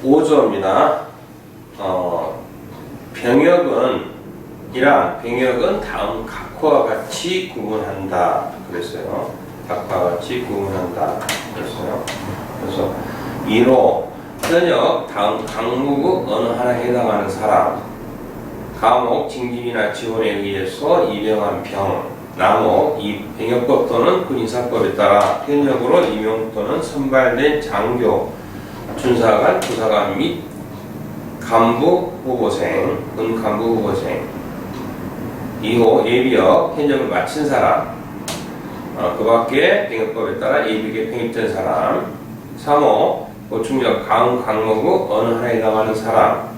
5조입니다. 병역은 다음 각호와 같이 구분한다 그랬어요. 각호와 같이 구분한다 그랬어요. 그래서 1호 현역 다음 강목의 어느 하나에 해당하는 사람, 감옥 징집이나 지원에 의해서 입영한 병, 남목 이 병역법 또는 군인사법에 따라 현역으로 임용 또는 선발된 장교, 준사관, 부사관 및 간부 후보생, 군간부 후보생. 2호 예비역 현역을 마친 사람, 그 밖에 병역법에 따라 예비역에 편입된 사람. 3호 보충역 강목의 어느 하나에 해당하는 사람,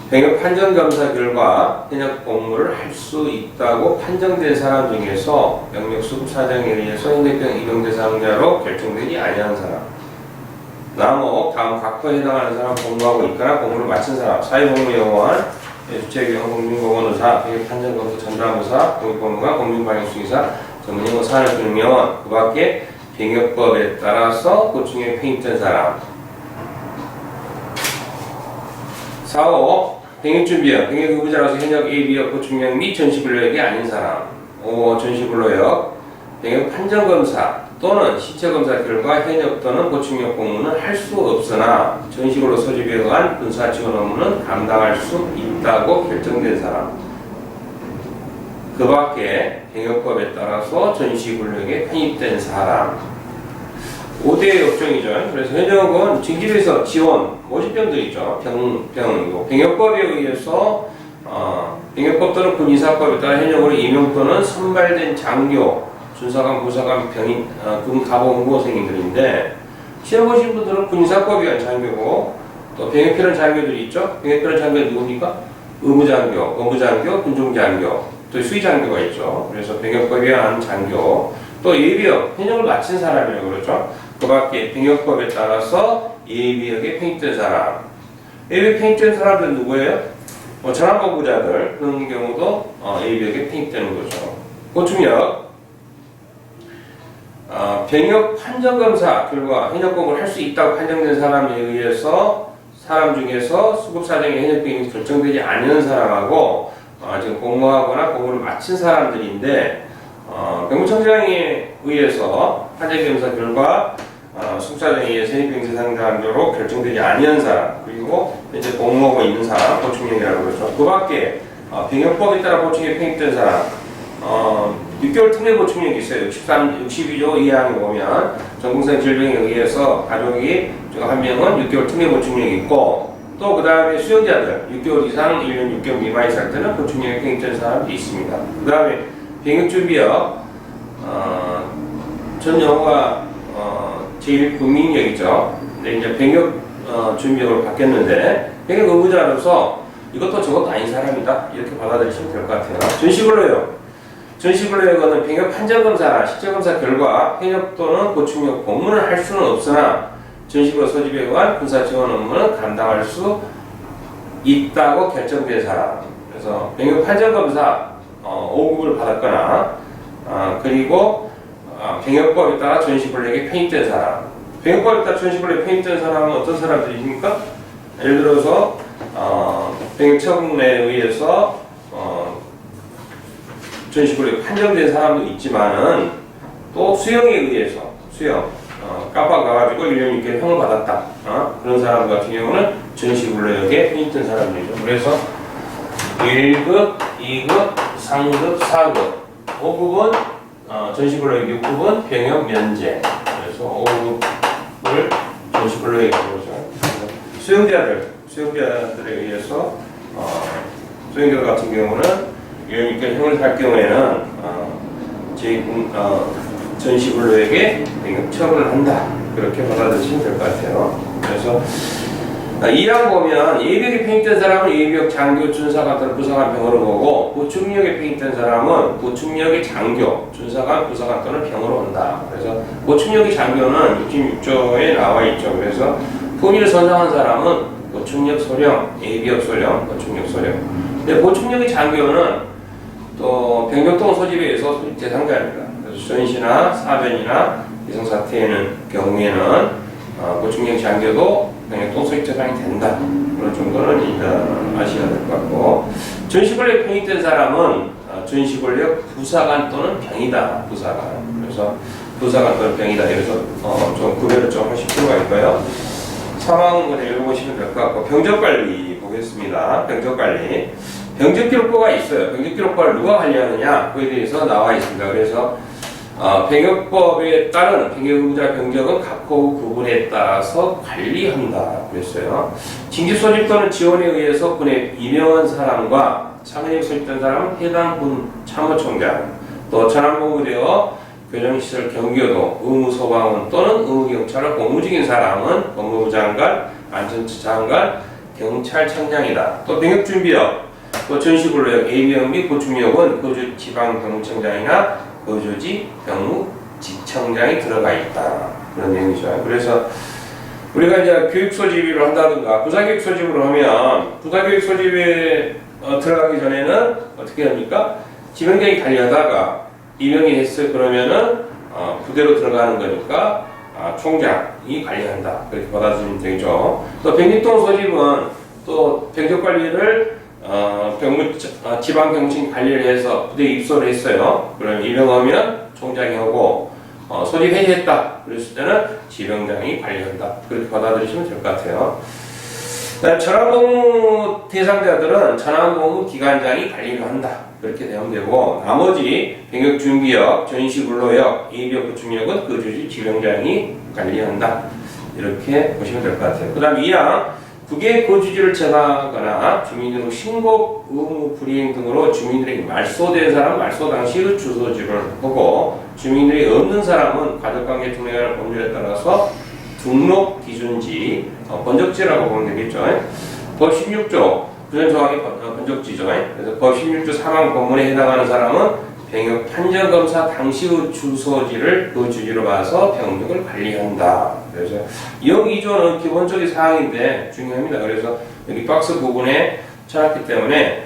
병역 판정검사 결과 현역 복무를 할 수 있다고 판정된 사람 중에서 병력 수급 사정에 의해서 현역병 입용 대상자로 결정되지 아니한 사람. 남목 다음 각호에 해당하는 사람 복무하고 있거나 복무를 마친 사람, 사회복무요원, 주체교원, 공중보건의사, 병역 판정검사, 전담의사, 공익법무관, 공중방역수의사, 전문용어 산업균형요원, 그 밖에 병역법에 따라서 보충역에 편입된 사람. 4호 병역준비역, 병역의무자로서 현역 예비역 보충역 및 전시근로역이 아닌 사람. 5호 전시근로역, 병역 판정검사 또는 신체검사 결과 현역 또는 보충역 복무는 할 수 없으나 전시근로 소집에 의한 군사 지원 업무는 감당할 수 있다고 결정된 사람. 그 밖에 병역법에 따라서 전시근로역에 편입된 사람. 5대 업종이죠. 그래서 현역은 징집에서 지원, 모집병들이죠. 병이고 병역법에 의해서 병역법 또는 군인사법에 따라 현역으로 임용 또는 선발된 장교, 준사관, 부사관, 병인, 군가보 후보생들인데 시험 보신 분들은 군인사법에 의한 장교고 또 병역필원 장교들이 있죠. 병역필원 장교는 누굽니까? 의무장교, 업무장교, 군종장교, 또 수의장교가 있죠. 그래서 병역법에 의한 장교, 또 예비역, 현역을 마친 사람이라고 그러죠. 그 밖에 병역법에 따라서 예비역에 편입된 사람. 예비역 편입된 사람들은 누구예요? 전환복무자들 그런 경우도 예비역에 편입되는 거죠. 보충역 병역 판정검사 결과 현역 복무를 할 수 있다고 판정된 사람에 의해서 사람 중에서 수급사정의 현역병이 결정되지 않는 사람하고 지금 복무하거나 복무를 마친 사람들인데 병무청장에 의해서 판정검사 결과 수급사정에 의해서 현역병 대상자로 결정되지 아니한 사람, 그리고 이제 복무하고 있는 사람, 보충역이라고 그러죠. 그 밖에 병역법에 따라 보충역에 편입된 사람, 6개월 특례 보충역이 있어요. 62조 이하에 보면 전공성 질병에 의해서 가족이 한 명은 6개월 특례 보충역이 있고, 또 그 다음에 수용자들 6개월 이상 1년 6개월 미만이 살 때는 보충역에 편입된 사람이 있습니다. 그 다음에 병역준비역 전 영어가 제일 국민역이죠. 근데 이제 병역 준비역으로 바뀌었는데 병역 의무자로서 이것도 저것도 아닌 사람이다 이렇게 받아들이시면 될 것 같아요. 전시근로역은 병역 판정검사나 실제검사 결과 현역 또는 보충역 복무를 할 수는 없으나 전시근로 소집에 의한 군사지원 업무는 감당할 수 있다고 결정된 사람. 그래서 병역 판정검사 5급을 받았거나 그리고 병역법에 따라 전시근로역에 편입된 사람. 병역법에 따라 전시근로역에 편입된 사람은 어떤 사람들입니까? 예를 들어서 병역처분에 의해서 전시근로역에 판정된 사람도 있지만은 또 수용에 의해서 깜빡가가지고 1년 6개월 형을 받았다. 그런 사람 같은 경우는 전시근로역에 편입된 사람들이죠. 그래서 1급, 2급, 3급, 4급, 5급은 전시근로역, 6급은 병역 면제. 그래서 5급을 전시근로역이라고 그러죠. 수용자들에 의해서 수용자 같은 경우는 1년 6개월 형을 살 경우에는 전시근로역에 병역 처분을 한다. 그렇게 받아들이시면 될 것 같아요. 그래서 2항 보면 예비역에 편입된 사람은 예비역 장교, 준사관 또는 부사관 병으로 보고 보충역에 편입된 사람은 보충역의 장교, 준사관, 부사관 또는 병으로 온다. 그래서 보충역의 장교는 66조에 나와 있죠. 그래서 품위를 선상한 사람은 보충역 소령, 예비역 소령, 보충역 소령. 근데 보충역의 장교는 또 병력동 소집에 의해서 소집 대상자입니다. 그래서 전시나 사변이나 이성사태에는 경우에는 보충역 장교도 병역 동서익자상이 된다. 그런 정도는 아셔야 될 것 같고, 전시권력 병익된 사람은 전시권력 부사관 또는 병이다. 부사관. 그래서 부사관 또는 병이다. 그래서 좀 구별을 좀 하실 필요가 있고요. 상황을 읽어보시면 될 것 같고, 병적관리 보겠습니다. 병적관리. 병적기록부가 있어요. 병적기록부를 누가 관리하느냐? 그에 대해서 나와 있습니다. 그래서 병역법에 따른 병역의무자 병적은 각 호 구분에 따라서 관리한다. 그랬어요. 징집 소집 또는 지원에 의해서 군에 임명한 사람과 상근에 소집된 사람은 해당 군 참모총장, 또 전환복무되어 교정시설 경교도, 의무소방원 또는 의무경찰을 공무 중인 사람은 법무부 장관, 안전처 장관, 경찰청장이다. 또 병역준비역, 또 전시근로역, 예비역 및 보충역은 거주 지방병무청장이나 거주지 병무지청장이 들어가 있다. 그런 내용이죠. 그래서 우리가 이제 교육 소집을 한다든가 부사교육 소집으로 하면 부사교육 소집에 들어가기 전에는 어떻게 합니까? 지병장이 관리하다가 임명이 했어요. 그러면은 부대로 들어가는 거니까 총장이 관리한다. 그렇게 받아들이면 되죠. 또 병립동 소집은 또 병적 관리를 지방 병무청 관리를 해서 부대에 입소를 했어요. 그럼 임명하면 총장이 하고 소집 해제했다. 그랬을 때는 지병장이 관리한다. 그렇게 받아들이시면 될 것 같아요. 전환복무 대상자들은 전환복무 기관장이 관리를 한다. 그렇게 되면 되고, 나머지 병역준비역, 전시근로역, 예비역 보충역은 거주지 지병장이 관리한다. 이렇게 보시면 될 것 같아요. 그 다음 2항, 국외 거주지를 정하거나 주민등록 신고 의무 불이행 등으로 주민들에게 말소된 사람은 말소 당시의 주소지를 하고, 주민들이 없는 사람은 가족관계 등록의 법률에 따라서 등록 기준지, 번적지라고 보면 되겠죠. 법 16조 부전정확히 번적지죠. 그래서 법 16조 사망 본문에 해당하는 사람은 병역 판정검사 당시의 주소지를 그 주지로 봐서 병역을 관리한다. 그래서 영 2조는 기본적인 사항인데 중요합니다. 그래서 여기 박스 부분에 쳐놨기 때문에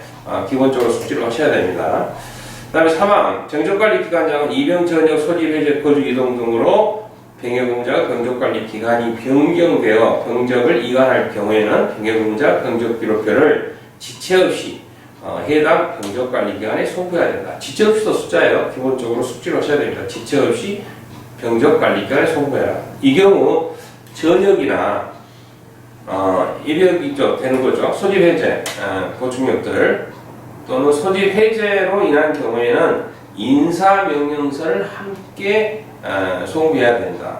기본적으로 숙지를 하셔야 됩니다. 그 다음에 사망, 병적관리기관장은 이병 전역 소집 해제 거주 이동 등으로 병역의무자가 병적관리 기간이 변경되어 병적을 이관할 경우에는 병역의무자 병적기록표를 지체 없이 해당 병적관리기관에 송부해야 된다. 지체 없이도 숫자예요. 기본적으로 숙지를 하셔야 됩니다. 지체 없이 병적관리기관에 송부해라. 이 경우 전역이나 입역이 되는 거죠. 소집 해제, 보충역들 또는 소집 해제로 인한 경우에는 인사명령서를 함께 송부해야 된다.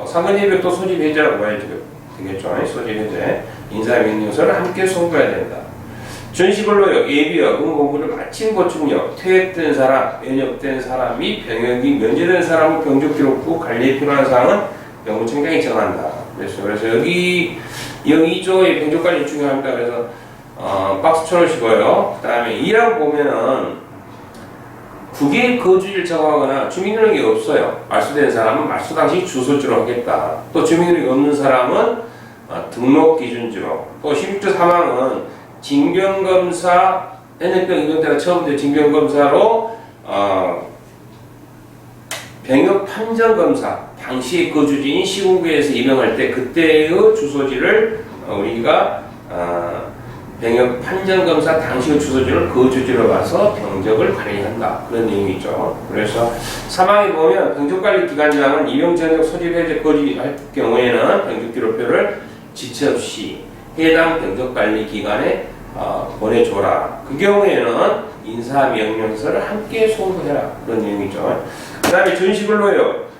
상근예비역도 소집 해제라고 봐야 되겠죠. 소집 해제, 인사명령서를 함께 송부해야 된다. 전시근로역, 예비역, 의무공부를 마친 보충역, 퇴역된 사람, 면역된 사람 및 병역이 면제된 사람의 병적기록부 관리에 필요한 사항은 병무청장이 정한다. 그래서 여기 2조의 병적관리 중요합니다. 그래서 박스 쳐놓으시고요. 그 다음에 2라고 보면은 국외 거주지를 정하거나 주민등록이 없어요. 말소된 사람은 말소 당시 주소지로 하겠다. 또 주민등록이 없는 사람은 등록 기준지로. 또 16조 3항은 징병검사, 현역병 임용 때가 처음 된 징병검사로 병역 판정검사 당시 거주지인 시군구에서 임명할 때 그때의 주소지를 우리가 병역 판정검사 당시의 주소지를 거주지로 봐서 병적을 관리한다. 그런 내용이죠. 그래서 사망에 보면 병적관리기관장은 임용 전역 소집 해제 거주할 경우에는 병적기록표를 지체 없이 해당 병적관리기관에 보내줘라. 그 경우에는 인사명령서를 함께 송부해라. 그런 내용이죠. 그 다음에 전시근로역,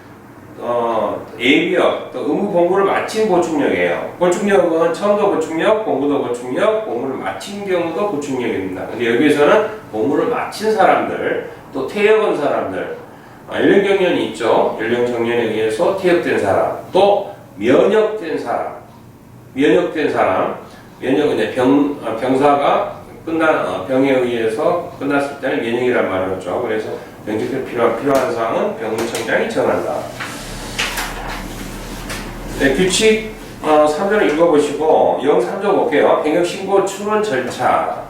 예비역, 또 의무복무를 마친 보충역이에요. 보충역은 처음도 보충역, 공부도 보충역, 복무를 마친 경우도 보충역입니다. 근데 여기에서는 복무를 마친 사람들, 또 퇴역한 사람들, 연령경련이 있죠. 연령정년에 의해서 퇴역된 사람, 또 면역된 사람, 면역은 이제 병사가 병에 의해서 끝났을 때는 면역이란 말을 하죠. 그래서 병적에 필요한 사항은 병무청장이 정한다. 네, 규칙 3조를 읽어보시고 영 3조 볼게요. 병역신고 출원 절차.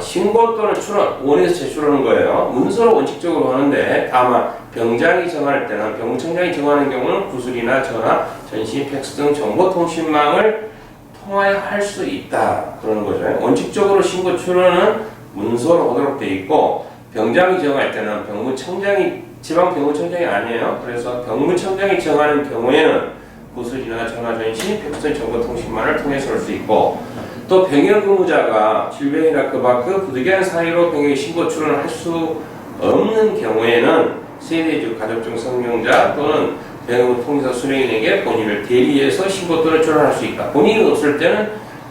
신고 또는 출원, 원에서 제출하는 거예요. 문서로 원칙적으로 하는데 다만 병장이 정할 때는 병무청장이 정하는 경우는 구슬이나 전화, 전시, 팩스 등 정보통신망을 통하여 할 수 있다 그러는 거죠. 원칙적으로 신고 출원은 문서로 하도록 되어 있고 병장이 정할 때는 병무청장이 지방 병무청장이 아니에요. 그래서 병무청장이 정하는 경우에는 구슬이나 전화, 전시, 팩스 등 정보통신망을 통해서 할 수 있고 또 병역 의무자가 질병이나 그 밖의 부득이한 사유로 병역 신고 출원을 할 수 없는 경우에는 세대주, 가족중 성명자 또는 병역 통지서 수령인에게 본인을 대리해서 신고 또는 출원할 수 있다. 본인이 없을 때는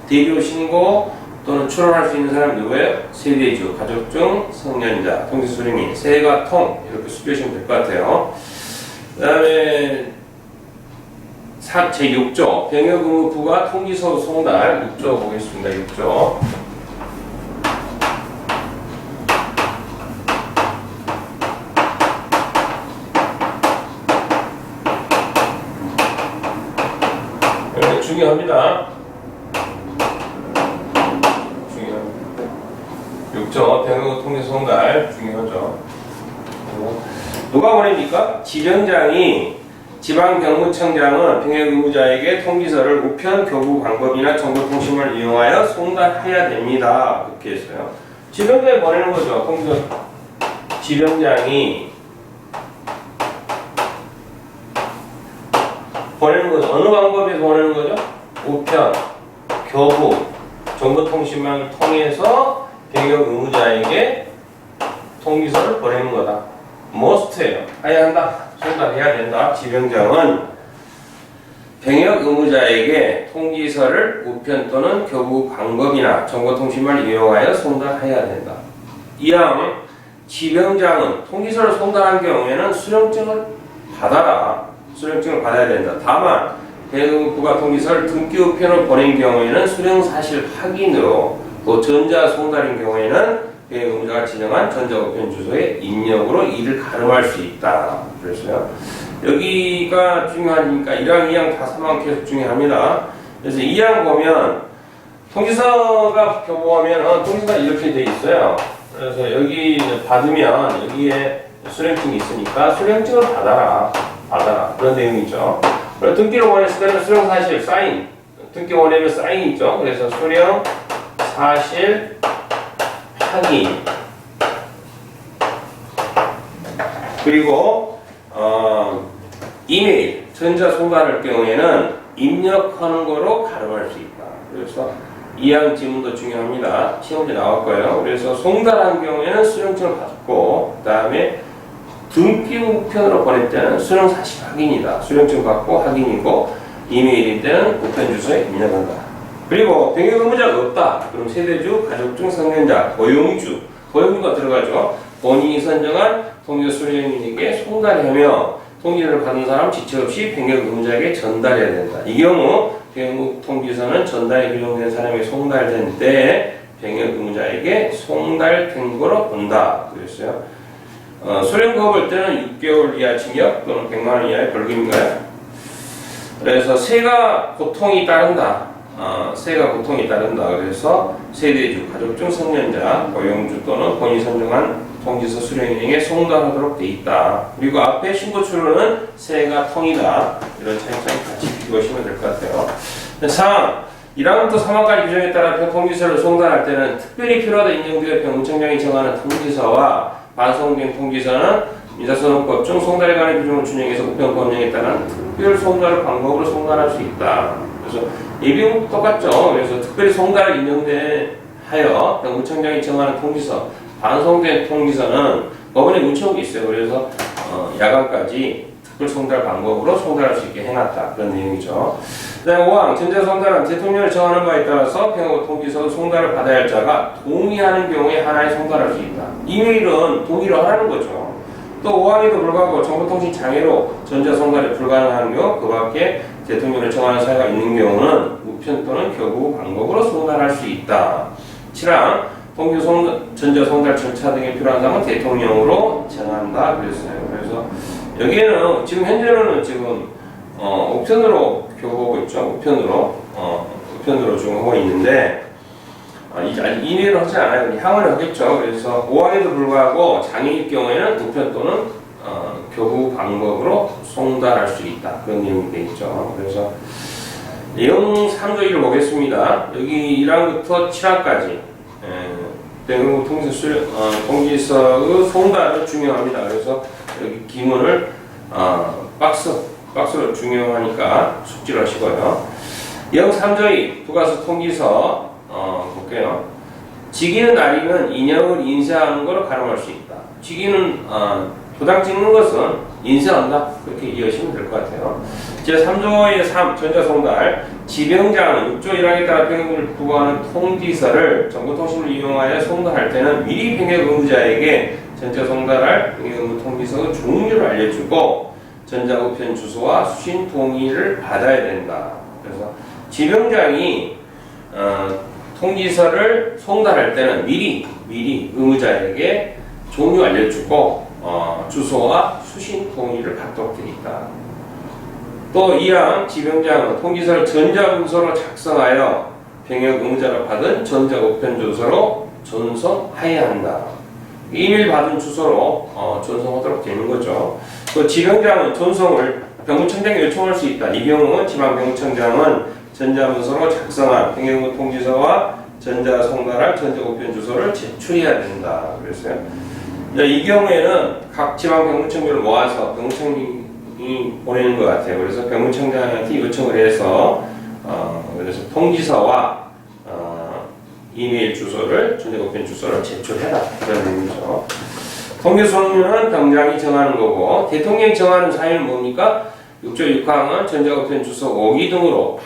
대리로 신고 또는 출원할 수 있는 사람이 누구예요? 세대주, 가족중 성년자, 통지서 수령인, 세가 통 이렇게 숙여주시면 될 것 같아요. 그 다음에 제6조 병역의무부가 통지서 송달 6조 보겠습니다. 6조 중요합니다. 6조 병역 통지서 송달 중요하죠. 누가 보냅니까? 지령장이 지방병무청장은 병역의무자에게 통지서를 우편 교부 방법이나 정보통신을 이용하여 송달해야 됩니다. 그렇게 했어요. 지령장이 보내는 거죠. 통지서 지령장이 보내는 거죠. 어느 방법에서 보내는 거죠? 우편, 교부, 정보통신망을 통해서 병역의무자에게 통지서를 보내는 거다. must예요. 해야 한다. 송달해야 된다. 지령장은 병역 의무자에게 통지서를 우편 또는 교부 방법이나 정보통신망을 이용하여 송달해야 된다. 이항 지령장은 통지서를 송달한 경우에는 수령증을 받아라. 수령증을 받아야 된다. 다만 병역부가 통지서를 등기 우편으로 보낸 경우에는 수령사실 확인으로 또 전자 송달인 경우에는 병역의무자가 지정한 전자우편 주소에 입력으로 이를 가름할 수 있다. 그랬어요. 여기가 중요하니까 1항, 2항 다 3항 계속 중요합니다. 그래서 2항 보면 통지서가 교부하면 통지서가 이렇게 돼 있어요. 그래서 여기 받으면 여기에 수령증이 있으니까 수령증을 받아라. 그런 내용이죠. 그리고 등기를 원했을 때는 수령사실 사인, 등기 원하면 사인 있죠. 그래서 수령사실 확인 그리고 이메일 전자 송달할 경우에는 입력하는 거로 가름할 수 있다. 그래서 이항 지문도 중요합니다. 시험에 나올 거예요. 그래서 송달한 경우에는 수령증을 받고 그 다음에 등기 우편으로 보낼 때는 수령 사실 확인이다. 수령증 받고 확인이고 이메일일 때는 우편 주소에 입력한다. 그리고 병역 의무자가 없다. 그럼 세대주, 가족중, 성년자, 고용주가 들어가죠. 본인이 선정한 통지서 수령인에게 송달하며 통지서를 받은 사람 지체 없이 병역 의무자에게 전달해야 된다. 이 경우 병역 통지서는 전달에 규정된 사람에게 송달된 때 병역 의무자에게 송달된 거로 본다. 그랬어요. 수령거 볼 때는 6개월 이하 징역 또는 100만 원 이하의 벌금인가요? 그래서 세가 고통이 따른다. 그래서 세대주, 가족중 성년자, 고용주 또는 본인이 선정한 통지서 수령인에게 송달하도록 돼 있다. 그리고 앞에 신고 출원은 세가 통이다. 이런 차이점이 같이 비교하시면 될 것 같아요. 4. 1항부터 3항까지 규정에 따라 통지서를 송달할 때는 특별히 필요하다 인정되어 병무청장이 정하는 통지서와 반송된 통지서는 민사소송법 중 송달에 관한 규정을 준용해서 우편 법령에 따른 특별 송달 방법으로 송달할 수 있다. 그래서 예비용도 똑같죠. 그래서 특별히 송달을 인정하여 병무청장이 정하는 통지서, 반송된 통지서는 법원에 문체록이 있어요. 그래서 야간까지 특별 송달 방법으로 송달할 수 있게 해놨다. 그런 내용이죠. 그 다음에 5항 전자송달은 대통령을 정하는 바에 따라서 병역 통지서 송달을 받아야 할 자가 동의하는 경우에 하나에 송달할 수 있다. 이메일은 동의를 하라는 거죠. 또 5항에도 불구하고 정보통신 장애로 전자송달이 불가능한 경우 그 밖에 대통령을 정하는 사유가 있는 경우는 우편 또는 교부 방법으로 송달할 수 있다. 7항 전자송달 절차 등에 필요한 사항은 대통령으로 정한다. 그랬어요. 그래서 여기에는 지금 현재로는 지금 우편으로 교부하고 있죠. 우편으로 지금 하고 있는데 아직 이메일을 하지 않아요. 향을 하겠죠. 그래서 5항에도 불구하고 장애일 경우에는 우편 또는 교부 방법으로 송달할 수 있다. 그런 내용이 되어 있죠. 그래서 내용 3조 1을 보겠습니다. 여기 1항부터 7항까지 대한민국 통지서의 송달은 중요합니다. 그래서 여기 기문을 박스로 중요하니까 숙지를 하시고요. 영 3조 2 부가서 통지서 볼게요. 직위는 날이면 인형을 인쇄하는 것으로 가름할 수 있다. 직위는 도장 찍는 것은 인쇄한다. 그렇게 이해하시면 될 것 같아요. 제3조의 3 전자송달 지병장은 6조 1항에 따라 병역을 부과하는 통지서를 정보통신을 이용하여 송달할 때는 미리 병역 의무자에게 전자송달할 병역 의무 통지서의 종류를 알려주고 전자우편 주소와 수신 동의를 받아야 된다. 그래서 지병장이 통지서를 송달할 때는 미리 의무자에게 종류 알려주고 주소와 수신 동의를 받도록 되어 있다. 또 이항 지병장은 통지서를 전자문서로 작성하여 병역 의무자로 받은 전자우편 주소로 전송해야 한다. 이메일 받은 주소로 전송하도록 되는 거죠. 또 지병장은 전송을 병무청장에 요청할 수 있다. 이 경우 지방병무청장은 전자문서로 작성한 병역 통지서와 전자송달할 전자우편 주소를 제출해야 된다. 그랬어요. 이 경우에는 각 지방병무청장을 모아서 병무청이 보내는 것 같아요. 그래서 병무청장한테 요청을 해서 그래서 통지서와 이메일 주소를 전자우편 주소를 제출해라. 그런 의미죠. 통지소는 병장이 정하는 거고 대통령이 정하는 사유는 뭡니까? 6조 6항은 전자우편 주소 오기 등으로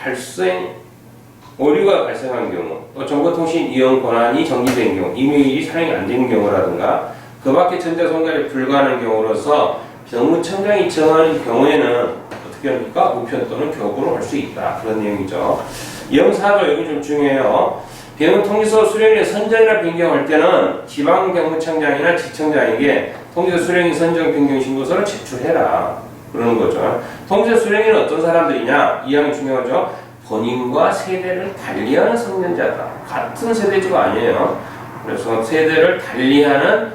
오류가 발생한 경우, 또 정보통신 이용 권한이 정지된 경우, 이메일이 사용이 안 되는 경우라든가 그 밖에 전자송달이 불가하는 경우로서 병무청장이 정하는 경우에는 어떻게 합니까? 우편 또는 교부로 할 수 있다. 그런 내용이죠. 영4조 여기 좀 중요해요. 병역통지서 수령인의 선정이나 변경할 때는 지방병무청장이나 지청장에게 통지서 수령인 선정 변경 신고서를 제출해라. 그러는 거죠. 통지서 수령인은 어떤 사람들이냐? 이 항이 중요하죠. 본인과 세대를 달리하는 성년자다. 같은 세대지가 아니에요. 그래서 세대를 달리하는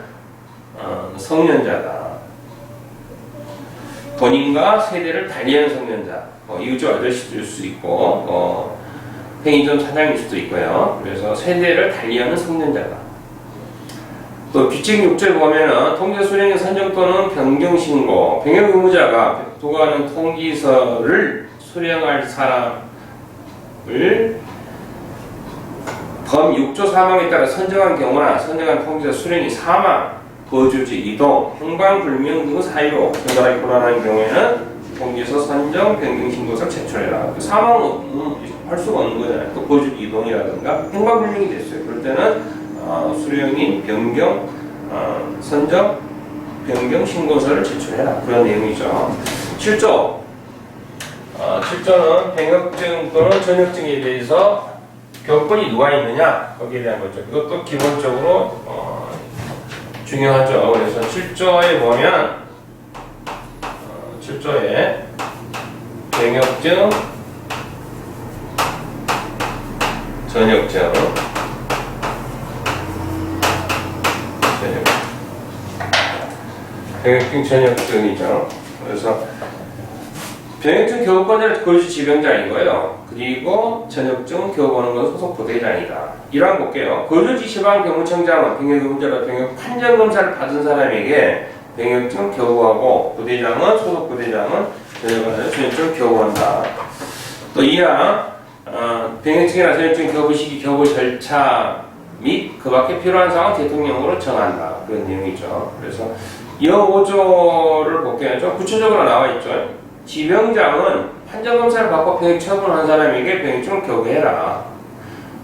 성년자다. 본인과 세대를 달리하는 성년자. 이웃집 아저씨일 수도 있고 편의점 사장일 수도 있고요. 그래서 세대를 달리하는 성년자다. 또 규칙 6조에 보면은 통지서 수령인 선정 또는 변경 신고, 병역 의무자가 부과하는 통지서를 수령할 사람을 범 6조 3항에 따라 선정한 경우나 선정한 통지서 수령이 사망, 거주지 이동, 행방불명 등 사유로 전달하기 곤란한 경우에는 통지서 선정 변경 신고서를 제출해라. 사망은 할 수가 없는 거잖아요. 또 거주지 이동이라든가 행방불명이 됐어요. 그럴 때는 수령인 변경, 선정, 변경 신고서를 제출해라. 그런 내용이죠. 7조. 7조는 병역증 또는 전역증에 대해서 교권이 누가 있느냐 거기에 대한 거죠. 이것도 기본적으로 중요하죠. 그래서 7조에 보면 7조에 병역증, 전역증, 병역증, 전역증이죠. 그래서 병역증 교부권자는 거주 지병장인 거예요. 그리고 전역증 교부하는 건 소속 부대장이다. 이랑 볼게요. 거주지 지방병무청장은 병역 의무자로 병역 판정 검사를 받은 사람에게 병역증 교부하고 부대장은 소속 부대장은 전역증 교부한다. 또 이항 병역증이나 전역증 교부 시기 교부 절차 및 그 밖에 필요한 사항은 대통령으로 정한다. 그런 내용이죠. 그래서 이 5조를 볼게요. 좀 구체적으로 나와 있죠. 지병장은 판정검사를 받고 병역 처분한 사람에게 병역증을 교부해라.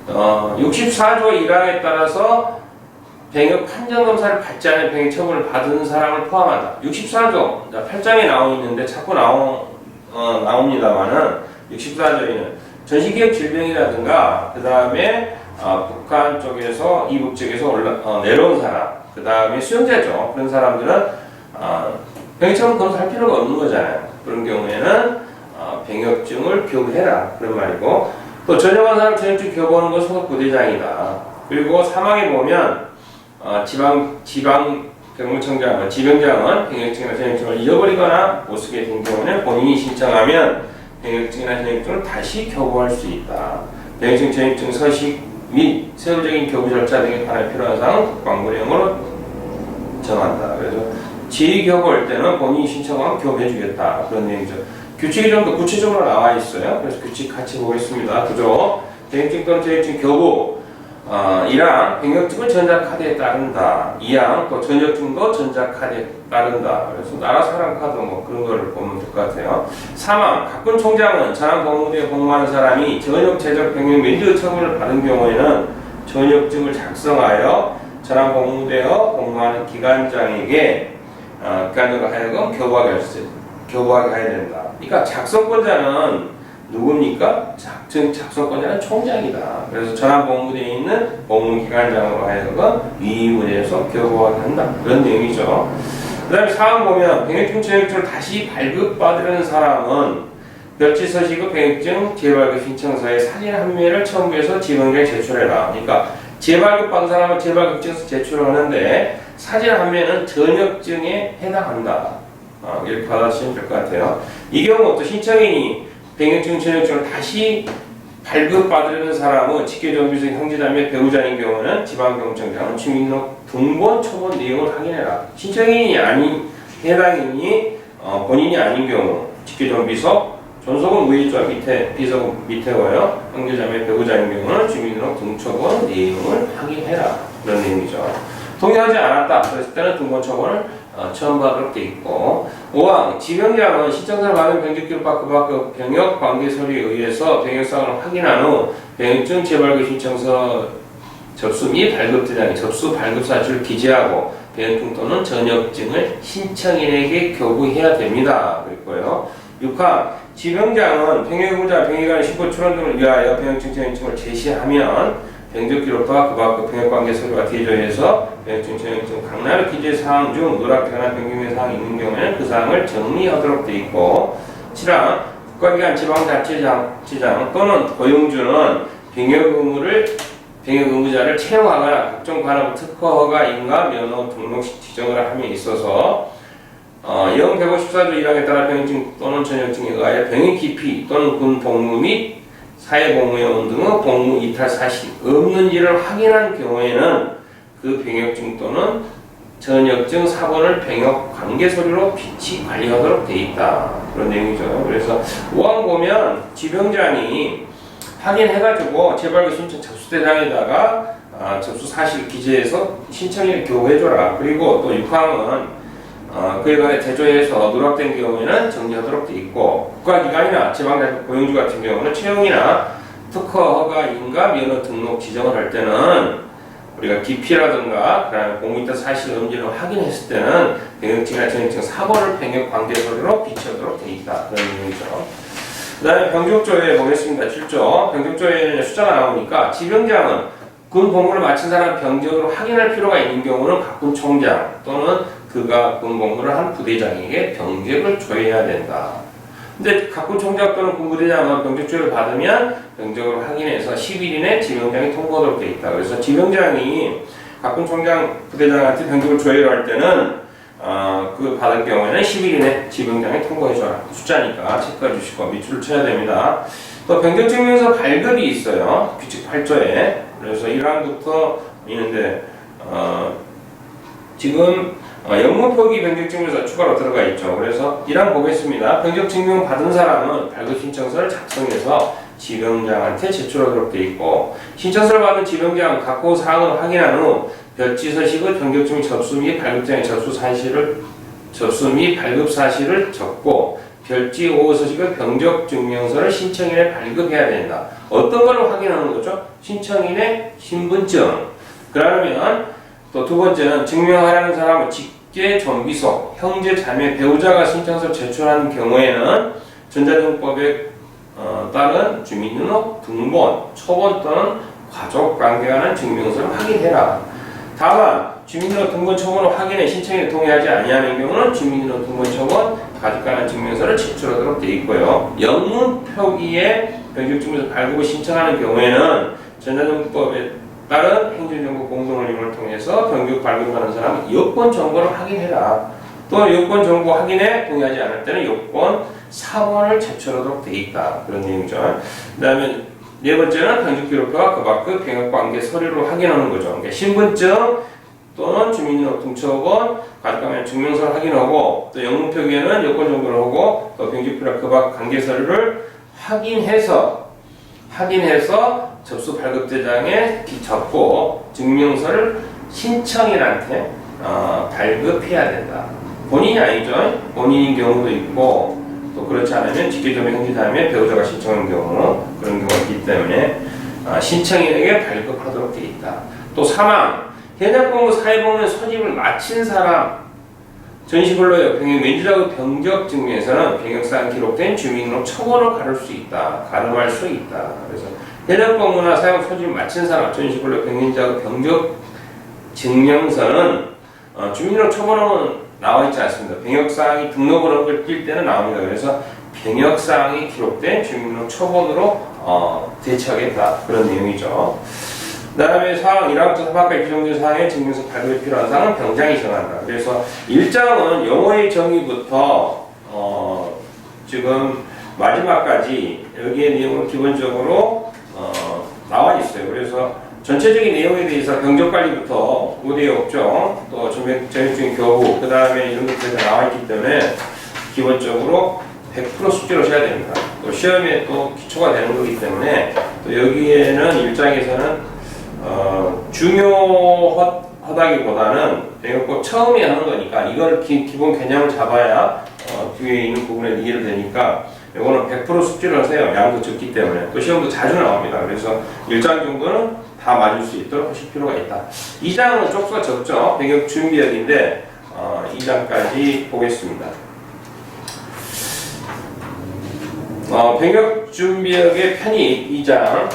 64조 1항에 따라서 병역 판정검사를 받지 않은 병역 처분을 받은 사람을 포함한다. 64조 8장에 나와 있는데 자꾸 나옵니다만은 64조에는 전시기억 질병이라든가 그 다음에 북한 쪽에서 이북 쪽에서 내려온 사람, 그 다음에 수용자죠. 그런 사람들은 병역 처분 검사할 필요가 없는 거잖아요. 그런 경우에는 병역증을 교부해라. 그런 말이고, 또 전역한 사람 전역증 교부하는 건 소속 부대장이다. 그리고 사망에 보면 지방 병무청장은 지병장은 병역증이나 전역증을 잃어버리거나 못쓰게 된 경우는 본인이 신청하면 병역증이나 전역증을 다시 교부할 수 있다. 병역증, 전역증 서식 및 세부적인 교부 절차 등에 관한 필요한 사항은 국방부령으로 정한다. 그래서 재교부할 때는 본인이 신청하면 교부해주겠다. 그런 내용이죠. 규칙이 좀 더 구체적으로 나와 있어요. 그래서 규칙 같이 보겠습니다. 그죠? 병역증 또는 전역증 교부 1항 병역증은 전자카드에 따른다. 2항 또 전역증도 전자카드에 따른다. 그래서 나라사랑카드 뭐 그런 거를 보면 될 것 같아요. 3항 각군 총장은 전함법무대에 복무하는 사람이 전역 제적 병역 면제 처분을 받은 경우에는 전역증을 작성하여 전함법무대에 복무하는 기관장에게 기관장으로 하여금 교부하게 해야 된다. 그러니까 작성권자는 누굽니까? 작성권자는 총장이다. 그래서 전함법무대에 있는 법무기관장으로 하여금 위임을 해서 교부하게 한다. 그런 내용이죠. 그 다음에 4항 보면 병역증, 전역증을 다시 발급받으려는 사람은 별지서식의 병역증 재발급 신청서에 사진 한 면을 첨부해서 지방장에 제출해라. 그러니까 재발급받은 사람은 재발급증서 제출하는데 사진 한 면은 전역증에 해당한다. 이렇게 받아주시면 될 것 같아요. 이 경우 또 신청인이 병역증, 전역증을 다시 발급받으려는 사람은 직계정비소 형제자 및 배우자인 경우는 지방경찰청장은 주민등록 등본 초본 내용을 확인해라. 신청인이 아닌 해당인이 본인이 아닌 경우 직계정비소 존속은 우회좌 밑에 비서금 밑에고요. 형제자 및 배우자인 경우는 주민등록 등초본 내용을 확인해라. 그런 내용이죠. 동의하지 않았다. 그랬을 때는 등본 초본을 처음받도록 되어 있고 5항 지병장은 신청서를 받은 병적기록과 그 밖의 병역 관계 서류에 의해서 병역사항을 확인한 후 병역증 재발급 신청서 접수 및 발급 대장에 접수 발급 사실을 기재하고 병역증 또는 전역증을 신청인에게 교부해야 됩니다. 그랬고요. 6항 지병장은 병역의무자 병역관의 신고 출원 등을 위하여 병역증 전역증을 제시하면 병적기록과 그 밖의 병역관계 서류가 대조해서 병역증, 전역증 각나라 기재 사항 중 누락되거나 변경된 사항이 있는 경우에는 그 사항을 정리하도록 되어 있고 7항 국가기관 지방자치장 또는 고용주는 병역의무자를 채용하거나 각종 관업 특허 허가 인가 면허 등록 지정을 함에 있어서 영 154조 1항에 따라 병역증 또는 전역증에 의하여 병역 기피 또는 군 복무 및 사회복무요원 등의 복무 이탈 사실이 없는지를 확인한 경우에는 그 병역증 또는 전역증 사본을 병역 관계 서류로 비치 관리하도록 되어 있다. 그런 내용이죠. 그래서 5항 보면 지병장이 확인해가지고 재발급 신청 접수대장에다가 접수 사실 기재해서 신청일 교부해줘라. 그리고 또 6항은 그에 관해 대조해서 누락된 경우에는 정리하도록 되어 있고 국가기관이나 지방자치 고용주 같은 경우는 채용이나 특허 허가 인가 면허 등록 지정을 할 때는 우리가 기피라든가 그다음에 공무이탈 사실 없는지를 확인했을 때는 병역증이나 전역증 사본을 병역 관계 서류로 비치하도록 되어 있다. 그런 내용이죠. 그 다음에 병적조회 보겠습니다. 7조 병적조회에는 숫자가 나오니까 지병장은 군 복무를 마친 사람 병적으로 확인할 필요가 있는 경우는 각군 총장 또는 그가 군 복무를 한 부대장에게 병적을 조회해야 된다. 근데 각군 총장 또는 군 부대장은 병적 조회를 받으면 병적으로 확인해서 10일 이내 지병장이 통보하도록 되어 있다. 그래서 지병장이 각군 총장 부대장한테 병적을 조회를 할 때는 그 받을 경우에는 10일 이내 지병장이 통보해줘라. 숫자니까 체크해 주시고 밑줄을 쳐야 됩니다. 또 병적 증명서 발급이 있어요. 규칙 8조에. 그래서 1항부터 있는데 지금 영문표기 병적증명서 추가로 들어가 있죠. 그래서 1항 보겠습니다. 병적증명 받은 사람은 발급 신청서를 작성해서 지병장한테 제출하도록 되어 있고 신청서를 받은 지병장은 각고 사항을 확인한 후 별지서식의 병적증명 접수 및 발급장의 접수 및 발급 사실을 적고 별지 5호 서식의 병적증명서를 신청인에 발급해야 된다. 어떤 걸 확인하는 거죠? 신청인의 신분증. 그러면 또 두 번째는 증명하라는 사람은 직계존비속, 형제, 자매, 배우자가 신청서를 제출하는 경우에는 전자등법에 따른 주민등록 등본, 초본 또는 가족관계에 관한 증명서를 확인해라. 다만 주민등록 등본 초본을 확인해 신청에 동의하지 아니하는 경우는 주민등록 등본 초본, 가족관한 증명서를 제출하도록 되어 있고요. 영문 표기에 병적증명서 발급을 신청하는 경우에는 전자등법에 다른 행정정보 공동운영을 통해서 병적 발급하는 사람은 여권 정보를 확인해라. 또 여권 정보 확인에 동의하지 않을 때는 여권 4번을 제출하도록 되어 있다. 그런 내용이죠. 그 다음에 네 번째는 병적 기록표와 그 밖의 병역 관계 서류를 확인하는 거죠. 그러니까 신분증 또는 주민등록증명서건, 가족관계 증명서를 확인하고, 또 영문 표기에는 여권 정보를 하고, 또 병적표와 그 밖 관계 서류를 확인해서 접수 발급대장에 적고 증명서를 신청인한테 발급해야 된다. 본인이 아니죠. 본인인 경우도 있고, 또 그렇지 않으면 직계점의 형제자매 배우자가 신청하는 경우, 그런 경우가 있기 때문에 신청인에게 발급하도록 되어 있다. 또 사망, 현역공무 사회복무 소집을 마친 사람, 전시불로의 병역 민주적 병적 증명에서는 병역사항 기록된 주민등록 초본을 가를 수 있다. 가름할 수 있다. 그래서 현역공무나 사회복 소집을 마친 사람, 전시불로 병민주적 병적 증명서는 주민등록 초본은 나와 있지 않습니다. 병역사항이 등록을 한 걸 띌 때는 나옵니다. 그래서 병역사항이 기록된 주민등록 초본으로 대처하겠다. 그런 내용이죠. 그 다음에 사항 1항부터 3항까지 규정된 사항의 증명서 발급에 필요한 사항은 병장이 정한다. 그래서 1장은 영어의 정의부터 지금 마지막까지 여기에 내용은 기본적으로 나와 있어요. 그래서 전체적인 내용에 대해서 병적관리부터 우대 업종, 또 전역적인 교부, 그 다음에 이런 것들이 나와 있기 때문에 기본적으로 100% 숙지를 하셔야 됩니다. 또 시험에 또 기초가 되는 거기 때문에 또 여기에는 1장에서는 중요하다기보다는 병역법 처음에 하는 거니까 이걸 기본 개념을 잡아야 뒤에 있는 부분에 이해를 되니까 이거는 100% 숙지를 하세요. 양도 적기 때문에. 또 시험도 자주 나옵니다. 그래서 1장 정도는 다 맞을 수 있도록 하실 필요가 있다. 2장은 쪽수가 적죠. 병역 준비역인데 2장까지 보겠습니다. 병역 준비역의 편입 2장.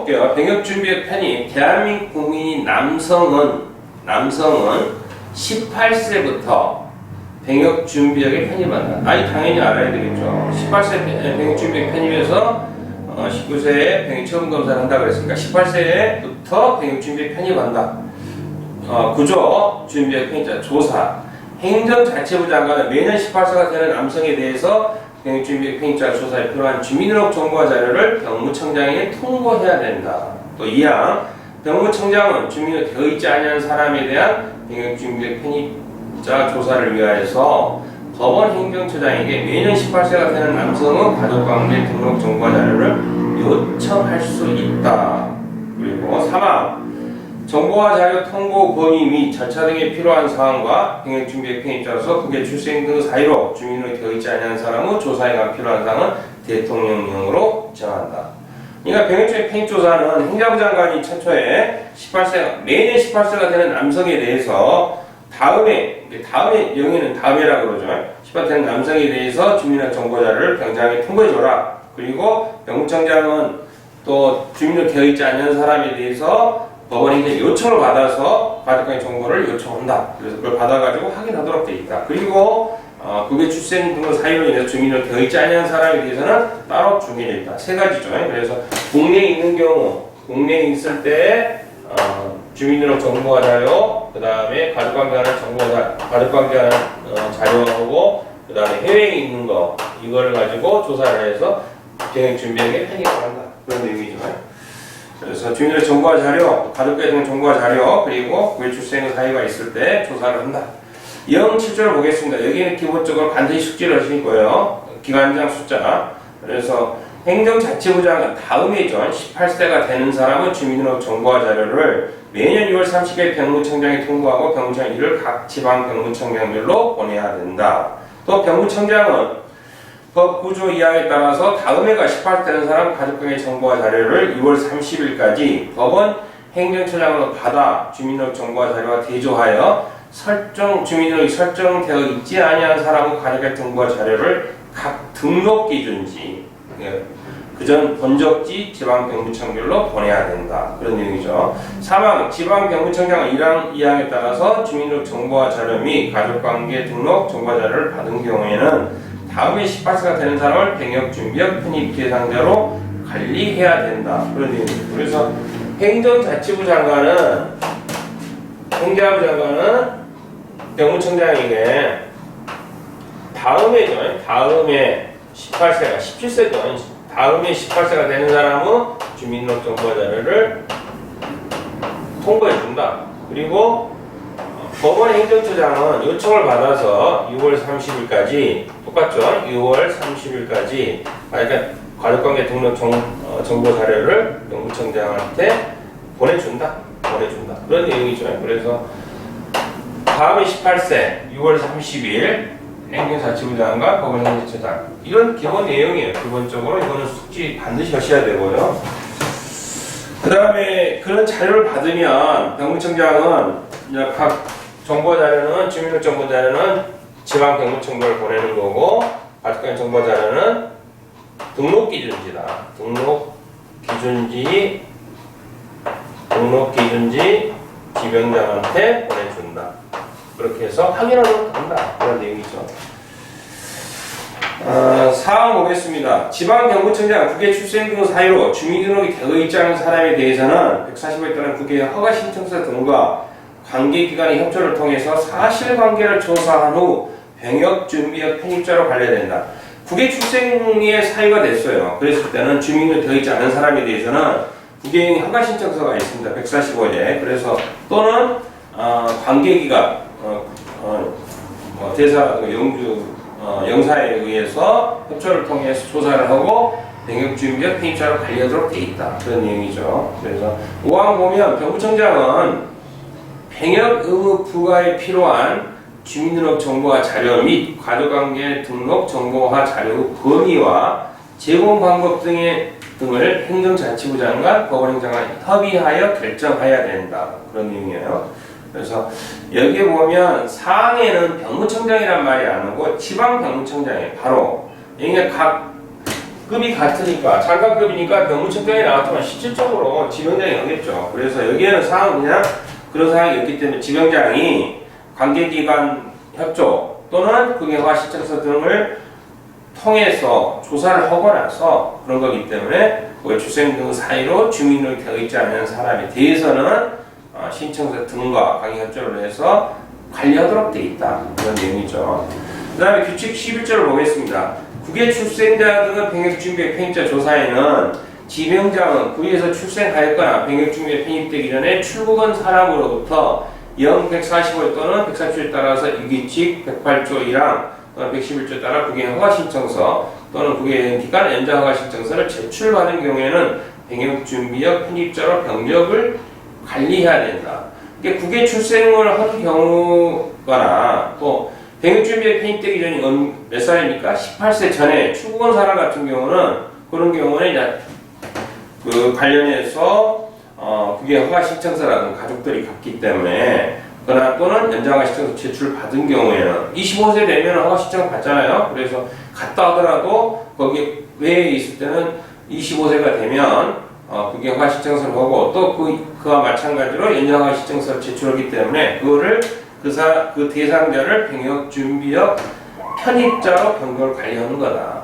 볼게요. 병역준비역 편입. 대한민국 국민인 남성은 18세부터 병역준비역에 편입한다. 나이 당연히 알아야 되겠죠. 18세 병역준비역 편입해서 19세에 병역 처분 검사를 한다 그랬으니까 18세부터 병역준비역 편입한다. 구조 준비역 편입자 조사. 행정자치부 장관은 매년 18세가 되는 남성에 대해서 병역준비역 편입자 조사에 필요한 주민등록 정보와 자료를 병무청장에 통보해야 된다. 또 2항 병무청장은 주민등록 되어 있지 않은 사람에 대한 병역준비역 편입자 조사를 위하여서 법원 행정처장에게 매년 18세가 되는 남성의 가족관계 등록 정보와 자료를 요청할 수 있다. 그리고 3항 정보와 자료 통보 범위 및 절차 등에 필요한 사항과 병역준비역 편입자로서 국외 출생 등 사유로 주민등록이 되어 있지 않은 사람의 조사에 관한 필요한 사항은 대통령령으로 정한다. 그러니까 병역준비역 편입조사는 행정부 장관이 최초에 매년 18세가 되는 남성에 대해서 다음에 영에는 다음에라 그러죠. 18세 되는 남성에 대해서 주민등록 정보 자료를 병장에 통보해줘라. 그리고 병무청장은 또 주민등록 되어 있지 않은 사람에 대해서 법원이 요청을 받아서 가족관계 정보를 요청한다. 그래서 그걸 받아가지고 확인하도록 되어 있다. 그리고 국외 출생 등의 사유로 인해서 주민으로 되어 있지 않은 사람에 대해서는 따로 정해져 있다. 세 가지죠. 그래서 국내에 있는 경우, 국내에 있을 때 주민등록 정보와 자료, 그 다음에 가족관계하는 가족관계하는 자료하고, 그 다음에 해외에 있는 거 이거를 가지고 조사를 해서 병역준비역에 편입을 한다. 그런 내용이죠. 그래서 주민들의 정보와 자료, 가족관계 등 정보와 자료, 그리고 국외 출생 사유가 있을 때 조사를 한다. 0.7조를 보겠습니다. 여기는 기본적으로 반드시 숙지를 하실 거예요. 기관장 숫자. 그래서 행정자치부장은 다음이죠. 18세가 되는 사람은 주민등록 정보와 자료를 매년 6월 30일 병무청장에 통보하고 병무청은 이를 각 지방 병무청장별로 보내야 된다. 또 병무청장은 법 구조 이하에 따라서 다음해가 18세 되는 사람 가족관계 정보와 자료를 6월 30일까지 법원 행정처장으로 받아 주민등록 정보와 자료와 대조하여 주민등록이 설정되어 있지 아니한 사람의 가족관계 정보와 자료를 각 등록 기준지, 그전 본적지 지방병무청별로 보내야 된다. 그런 내용이죠. 3항 지방병무청장은 1항 2항에 따라서 주민등록 정보와 자료 및 가족관계 등록 정보 자료를 받은 경우에는 다음에 18세가 되는 사람을 병역준비역 편입 대상자로 관리해야 된다. 그런 내용입니다. 그래서 행정자치부 장관은 행자부 장관은 병무청장에게 다음에 18세가 17세죠. 다음에 18세가 되는 사람은 주민등록정보 자료를 통보해준다. 그리고 법원 행정처장은 요청을 받아서 6월 30일까지 똑같죠? 6월 30일까지 그러니까 가족관계 등록 정보 자료를 병무청장한테 보내준다. 그런 내용이죠. 그래서 다음에 18세 6월 30일 행정자치부장과 법원행정처장 이런 기본 내용이에요. 기본적으로 이거는 숙지 반드시 하셔야 되고요. 그 다음에 그런 자료를 받으면 병무청장은 각 정보 자료는 주민등록 정보 자료는 지방 병무청장을 보내는 거고 가족관계 정보 자료는 등록 기준지 지병장한테 보내준다. 그렇게 해서 확인하도록 한다. 그런 내용이죠. 사항 보겠습니다. 지방병무청장 국외 출생 등 사유로 주민등록이 되어 있지 않은 사람에 대해서는 145에 따른 국외 허가 신청서 등과 관계기관의 협조를 통해서 사실관계를 조사한 후 병역준비역 편입자로 관리된다. 국외 출생의 사유가 됐어요. 그랬을 때는 주민등록이 되어 있지 않은 사람에 대해서는 국외 허가 신청서가 있습니다. 145에. 그래서 또는 관계기관 대사 영사에 의해서 협조를 통해서 조사를 하고 병역준비역 편입자로 관리하도록 되어 있다. 그런 내용이죠. 그래서 5항 보면 병무청장은 병역 의무 부과에 필요한 주민등록 정보와 자료 및 가족관계 등록 정보와 자료 범위와 제공 방법 등을 행정자치부장과 법원행정관이 협의하여 결정해야 된다. 그런 내용이에요. 그래서 여기에 보면 사항에는 병무청장이란 말이 안 오고 지방병무청장이에요. 바로 이게 각 급이 같으니까 장관급이니까 병무청장이 나왔지만 실질적으로 지병장이 오겠죠. 그래서 여기에는 사항은 그냥 그런 사항이 없기 때문에 지병장이 관계기관 협조 또는 국외허가 신청서 등을 통해서 조사를 하고 나서 그런 거기 때문에 출생 등 사이로 주민등록이 되어 있지 않은 사람에 대해서는 신청서 등과 관계 협조를 해서 관리하도록 되어 있다. 그런 내용이죠. 그 다음에 규칙 11조를 보겠습니다. 국외 출생자 등의 병역준비역 편입자 조사에는 지병장은 국외에서 출생하였거나 병역준비에 편입되기 전에 출국한 사람으로부터 145일 또는 137에 따라서 이규칙 108조 1항 또는 111조에 따라 국외허가 신청서 또는 국외여행기간 연장허가 신청서를 제출받은 경우에는 병역준비역 편입자로 병역을 관리해야 된다. 이게 국외 출생을 한 경우거나 또 병역준비에 편입되기 전이 몇 살입니까? 18세 전에 출국한 사람 같은 경우는 그런 경우는 이제 그 관련해서 국외 허가 신청서라든 가족들이 갖기 때문에 그러나 또는 연장허가 신청서 제출 받은 경우에는 25세 되면 허가 신청 받잖아요. 그래서 갔다 하더라도 거기 외에 있을 때는 25세가 되면 국외 허가 신청서를 보고 또 그와 마찬가지로 연장허가 신청서를 제출하기 때문에 그거를 그 대상자를 병역준비역 편입자로 병역을 관리하는 거다.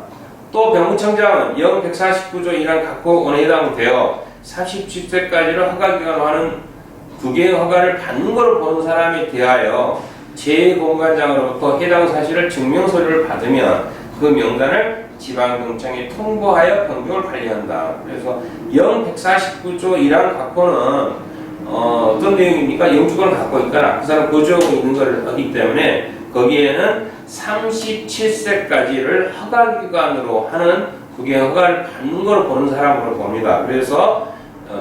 또 병무청장은 영 149조 1항 각 원에 해당되어 37세까지로 허가기간으로 하는 국외 허가를 받는 것을 보는 사람에 대하여 제 공관장으로부터 해당 사실을 증명서류를 받으면 그 명단을 지방경찰청에 통보하여 병역을 관리한다. 그래서 영 149조 1항 각호는 어떤 내용입니까? 영주권을 갖고 있거나 그 사람 거주하고 있는 것을 하기 때문에 거기에는 37세까지를 허가기관으로 하는 국외 허가를 받는 걸 보는 사람으로 봅니다. 그래서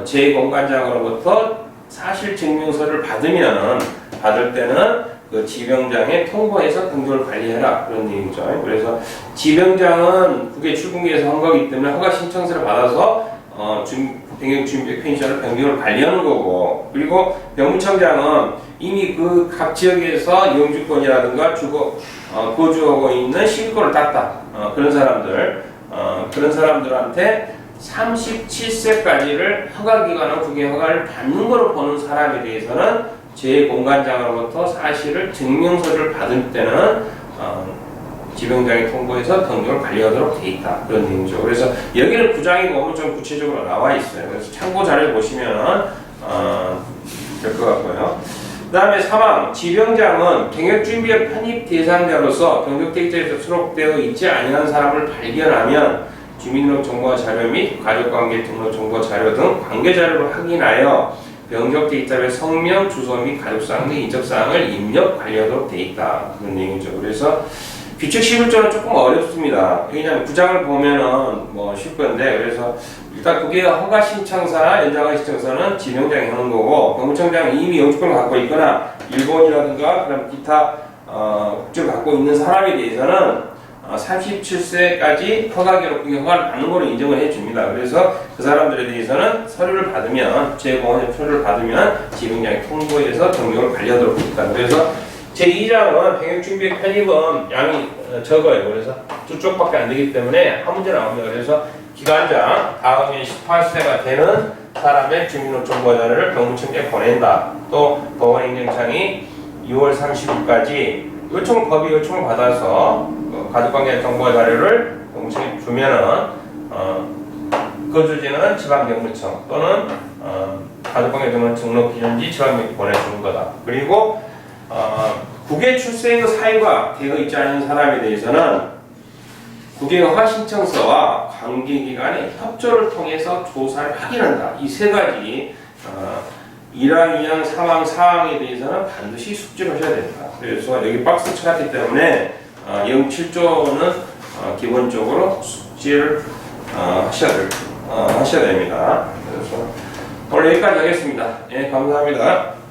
제 공관장으로부터 사실증명서를 받을 때는 그 지병장에 통보해서 병역을 관리해라. 그런 내용이죠. 그래서 지병장은 국외 출국에서 한 거기 때문에 허가 신청서를 받아서 병역준비역 편입자로 병역을 관리하는 거고, 그리고 병무청장은 이미 그 각 지역에서 영주권이라든가 거주하고 있는 시민권을 땄다. 그런 사람들한테 37세까지를 허가기관은 국외 허가를 받는 거로 보는 사람에 대해서는 제 공관장으로부터 사실을 증명서를 받을 때는 지병장이 통보해서 등록을 관리하도록 돼 있다. 그런 내용이죠. 그래서 여기는 구장이 보면 좀 구체적으로 나와 있어요. 그래서 참고 자료 보시면 될 것 같고요. 그 다음에 3항 지병장은 병역준비의 편입 대상자로서 병력대입자에서 수록되어 있지 아니한 사람을 발견하면 주민등록정보 자료 및 가족관계 등록정보 자료 등 관계자료를 확인하여 병력대입자의 성명, 주소 및 가족사항 등 인적사항을 입력 관리하도록 돼 있다. 그런 내용이죠. 그래서 규칙 11조는 조금 어렵습니다. 왜냐하면 구장을 보면은 뭐 쉽 건데, 그래서 일단 그게 허가 신청사, 연장허가 신청서는 지명장이 하는 거고, 병무청장이 이미 영주권을 갖고 있거나 일본이라든가 그런 기타 국적을 갖고 있는 사람에 대해서는 37세까지 허가기록 허가를 받는 거로 인정을 해줍니다. 그래서 그 사람들에 대해서는 서류를 받으면, 재공원의 서류를 받으면 지명장이 통보해서 등록을 관리하도록 됩니다. 그래서 제2장은 병역준비의 편입은 양이 적어요. 그래서 두 쪽밖에 안 되기 때문에 한 문제 나옵니다. 그래서 기관장, 다음에 18세가 되는 사람의 주민등록정보자료를 병무청장에 보낸다. 또 법원행정청이 6월 30일까지 법이 요청을 받아서 가족관계 정보자료를 병무청에 주면은 거주지는 지방병무청 또는 가족관계 등록기준지 지방병무청에 보내주는 거다. 그리고 국외 출생 사유가 되어 있지 않은 사람에 대해서는 국외허가 신청서와 관계기관의 협조를 통해서 조사를 확인한다. 이 세 가지 1항, 2항, 3항, 4항에 대해서는 반드시 숙지를 하셔야 됩니다. 그래서 여기 박스 쳐놨기 때문에 07조는 기본적으로 숙지를 하셔야 됩니다. 그래서 오늘 여기까지 하겠습니다. 예, 감사합니다.